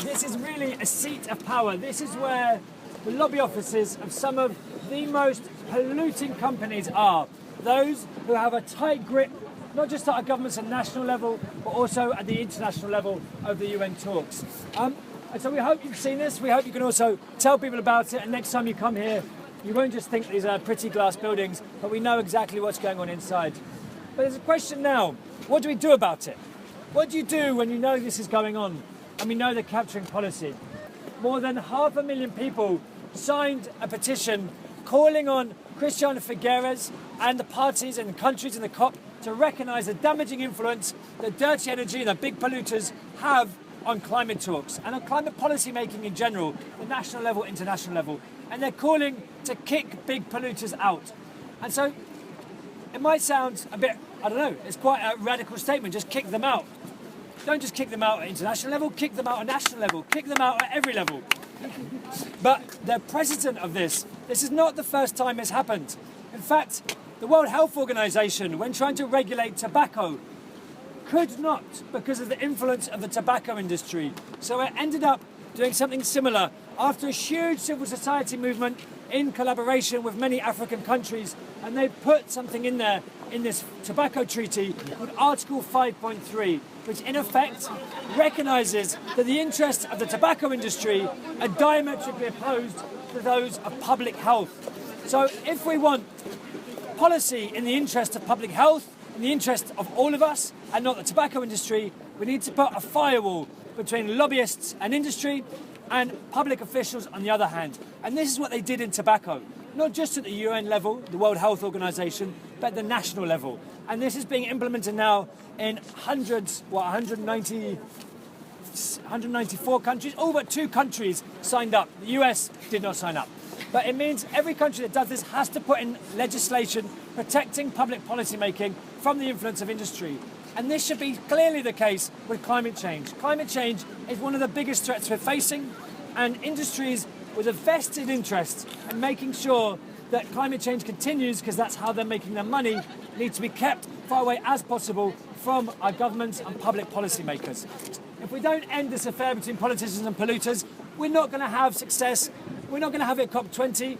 This is really a seat of power. This is where the lobby offices of some of the most polluting companies are. Those who have a tight grip, not just at a government's and national level, but also at the international level of the UN talks. And so we hope you've seen this. We hope you can also tell people about it. And next time you come here, you won't just think these are pretty glass buildings, but we know exactly what's going on inside. But there's a question now, what do we do about it? What do you do when you know this is going on and we know they're capturing policy? More than 500,000 people signed a petition calling on Christiana Figueres and the parties and the countries in the COP to recognise the damaging influence that dirty energy and the big polluters have on climate talks and on climate policy making in general, the national level, international level. And they're calling to kick big polluters out. And so it might sound a bit, I don't know, it's quite a radical statement, just kick them out. Don't just kick them out at international level, kick them out at national level, kick them out at every level. But the precedent of this is not the first time it's happened. In fact, the World Health Organization, when trying to regulate tobacco, could not because of the influence of the tobacco industry. So it ended up doing something similar after a huge civil society movement in collaboration with many African countries, and they put something in there in this tobacco treaty called Article 5.3, which in effect recognises that the interests of the tobacco industry are diametrically opposed to those of public health. So if we want policy in the interest of public health, in the interest of all of us and not the tobacco industry, we need to put a firewall between lobbyists and industry and public officials on the other hand. And this is what they did in tobacco, not just at the UN level, the World Health Organization, but at the national level. And this is being implemented now in 194 countries. All but 2 countries signed up. The US did not sign up. But it means every country that does this has to put in legislation protecting public policy making from the influence of industry. And this should be clearly the case with climate change. Climate change is one of the biggest threats we're facing, and industries with a vested interest in making sure that climate change continues, because that's how they're making their money, need to be kept far away as possible from our governments and public policy makers. If we don't end this affair between politicians and polluters, we're not going to have success. We're not going to have it at COP21,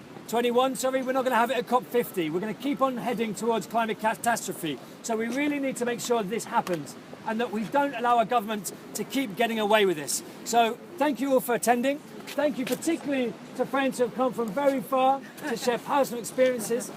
we're not going to have it at COP50. We're going to keep on heading towards climate catastrophe. So we really need to make sure this happens and that we don't allow our government to keep getting away with this. So thank you all for attending. Thank you particularly to friends who have come from very far to share personal experiences.